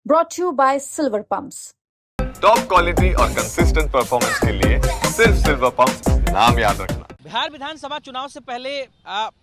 brought to you by Silver Pumps. Top quality और consistent performance के लिए सिर्फ सिल्वर पंप नाम याद रखना। बिहार विधानसभा चुनाव से पहले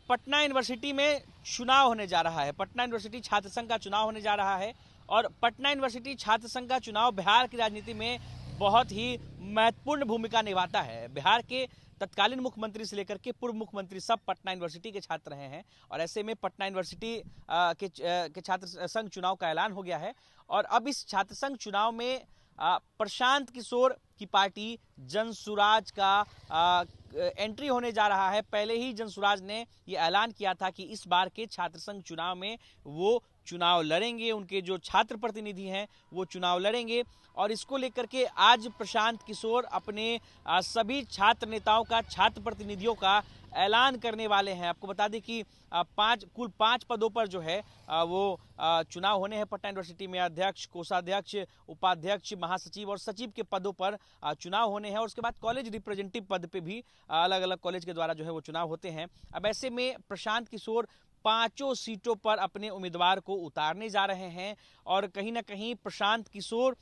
पटना यूनिवर्सिटी में चुनाव होने जा रहा है। पटना यूनिवर्सिटी छात्र संघ का चुनाव होने जा रहा है और पटना यूनिवर्सिटी छात्र संघ का चुनाव बिहार की राजनीति में बहुत ही महत्वपूर्ण भूमिका निभाता है। बिहार के तत्कालीन मुख्यमंत्री से लेकर के पूर्व मुख्यमंत्री सब पटना यूनिवर्सिटी के छात्र रहे हैं और ऐसे में पटना यूनिवर्सिटी के छात्र संघ चुनाव का ऐलान हो गया है और अब इस छात्र संघ चुनाव में प्रशांत किशोर की पार्टी जनसुराज का एंट्री होने जा रहा है। पहले ही जनसुराज ने ये ऐलान किया था कि इस बार के छात्र संघ चुनाव में वो चुनाव लड़ेंगे, उनके जो छात्र प्रतिनिधि हैं वो चुनाव लड़ेंगे और इसको लेकर के आज प्रशांत किशोर अपने सभी छात्र नेताओं का, छात्र प्रतिनिधियों का ऐलान करने वाले हैं। आपको बता दें कि कुल पांच पदों पर जो है वो चुनाव होने हैं पटना यूनिवर्सिटी में। अध्यक्ष, कोषाध्यक्ष, उपाध्यक्ष, महासचिव और सचिव के पदों पर चुनाव होने हैं और उसके बाद कॉलेज रिप्रेजेंटेटिव पद पे भी अलग अलग कॉलेज के द्वारा जो है वो चुनाव होते हैं। अब ऐसे में प्रशांत किशोर पांचों सीटों पर अपने उम्मीदवार को उतारने जा रहे हैं और कहीं ना कहीं प्रशांत किशोर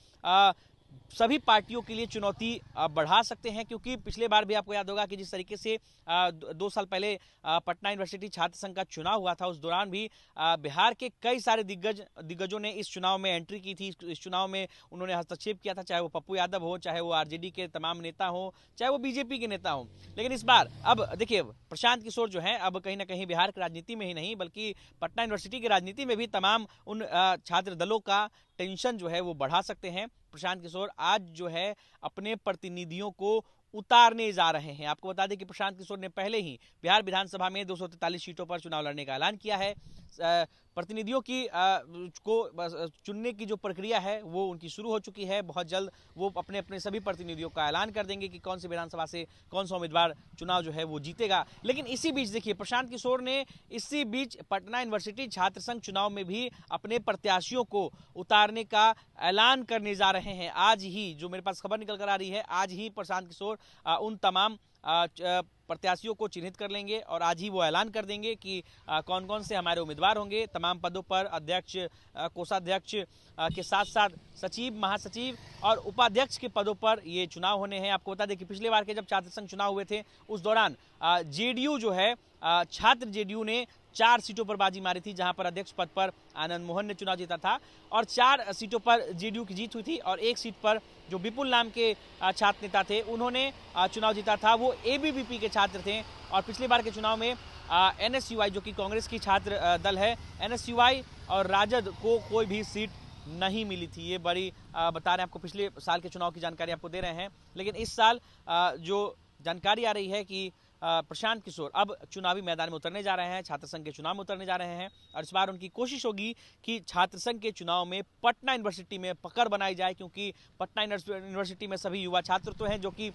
सभी पार्टियों के लिए चुनौती बढ़ा सकते हैं, क्योंकि पिछले बार भी आपको याद होगा कि जिस तरीके से 2 साल पहले पटना यूनिवर्सिटी छात्र संघ का चुनाव हुआ था, उस दौरान भी बिहार के कई सारे दिग्गजों ने इस चुनाव में एंट्री की थी। इस चुनाव में उन्होंने हस्तक्षेप किया था, चाहे वो पप्पू यादव हो, चाहे वो आरजेडी के तमाम नेता हो, चाहे वो बीजेपी के नेता हो। लेकिन इस बार अब देखिए प्रशांत किशोर जो है अब कहीं ना कहीं बिहार की राजनीति में ही नहीं बल्कि पटना यूनिवर्सिटी की राजनीति में भी तमाम उन छात्र दलों का टेंशन जो है वो बढ़ा सकते हैं। प्रशांत किशोर आज जो है अपने प्रतिनिधियों को उतारने जा रहे हैं। आपको बता दें कि प्रशांत किशोर ने पहले ही बिहार विधानसभा में 243 सीटों पर चुनाव लड़ने का ऐलान किया है। प्रतिनिधियों की को चुनने की जो प्रक्रिया है वो उनकी शुरू हो चुकी है। बहुत जल्द वो अपने अपने सभी प्रतिनिधियों का ऐलान कर देंगे कि कौन सी विधानसभा से कौन सा उम्मीदवार चुनाव जो है वो जीतेगा। लेकिन इसी बीच देखिए प्रशांत किशोर ने इसी बीच पटना यूनिवर्सिटी छात्र संघ चुनाव में भी अपने प्रत्याशियों को उतारने का ऐलान करने जा रहे हैं। आज ही जो मेरे पास खबर निकल कर आ रही है, आज ही प्रशांत किशोर उन तमाम प्रत्याशियों को चिन्हित कर लेंगे और आज ही वो ऐलान कर देंगे कि कौन कौन से हमारे उम्मीदवार होंगे। तमाम पदों पर अध्यक्ष, कोषाध्यक्ष के साथ साथ सचिव, महासचिव और उपाध्यक्ष के पदों पर ये चुनाव होने हैं। आपको बता दें कि पिछले बार के जब छात्र संघ चुनाव हुए थे उस दौरान जेडीयू जो है छात्र जेडीयू ने 4 सीटों पर बाजी मारी थी, जहां पर अध्यक्ष पद पर आनंद मोहन ने चुनाव जीता था और 4 सीटों पर जेडीयू की जीत हुई थी और 1 सीट पर जो विपुल नाम के छात्र नेता थे उन्होंने चुनाव जीता था। वो एबीवीपी के छात्र थे और पिछले बार के चुनाव में एनएसयूआई जो कि कांग्रेस की छात्र दल है, एनएसयूआई और राजद को कोई भी सीट नहीं मिली थी। ये बड़ी बता रहे हैं आपको, पिछले साल के चुनाव की जानकारी आपको दे रहे हैं। लेकिन इस साल जो जानकारी आ रही है कि प्रशांत किशोर अब चुनावी मैदान में उतरने जा रहे हैं, छात्र संघ के चुनाव में उतरने जा रहे हैं और इस बार उनकी कोशिश होगी कि छात्र संघ के चुनाव में पटना यूनिवर्सिटी में पकड़ बनाई जाए, क्योंकि पटना यूनिवर्सिटी में सभी युवा छात्र तो हैं जो कि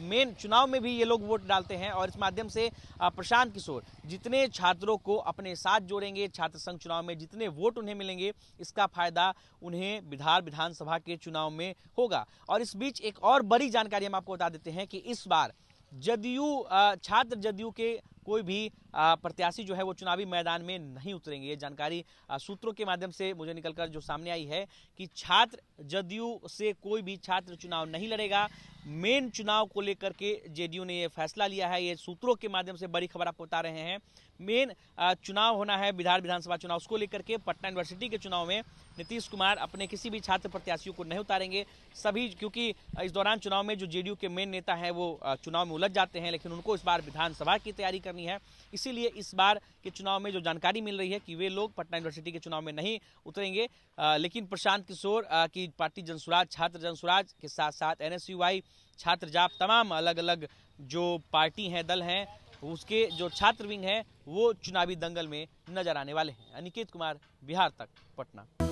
मेन चुनाव में भी ये लोग वोट डालते हैं और इस माध्यम से प्रशांत किशोर जितने छात्रों को अपने साथ जोड़ेंगे, छात्र संघ चुनाव में जितने वोट उन्हें मिलेंगे, इसका फायदा उन्हें बिहार विधानसभा के चुनाव में होगा। और इस बीच एक और बड़ी जानकारी हम आपको बता देते हैं कि इस बार जदयू, छात्र जदयू के कोई भी प्रत्याशी जो है वो चुनावी मैदान में नहीं उतरेंगे। ये जानकारी सूत्रों के माध्यम से मुझे निकलकर जो सामने आई है कि छात्र जदयू से कोई भी छात्र चुनाव नहीं लड़ेगा। मेन चुनाव को लेकर के जेडीयू ने ये फैसला लिया है। ये सूत्रों के माध्यम से बड़ी खबर आपको बता रहे हैं। मेन चुनाव होना है बिहार विधानसभा चुनाव, उसको लेकर के पटना यूनिवर्सिटी के चुनाव में नीतीश कुमार अपने किसी भी छात्र प्रत्याशियों को नहीं उतारेंगे सभी, क्योंकि इस दौरान चुनाव में जो जेडीयू के मेन नेता हैं वो चुनाव में उलझ जाते हैं, लेकिन उनको इस बार विधानसभा की तैयारी करनी है। इसीलिए इस बार के चुनाव में जो जानकारी मिल रही है कि वे लोग पटना यूनिवर्सिटी के चुनाव में नहीं उतरेंगे। लेकिन प्रशांत किशोर की पार्टी जनसुराज, छात्र जनसुराज के साथ साथ एनएसयूआई, छात्र जाप, तमाम अलग अलग जो पार्टी हैं, दल हैं, उसके जो छात्र विंग है वो चुनावी दंगल में नजर आने वाले हैं। अनिकेत कुमार, बिहार तक, पटना।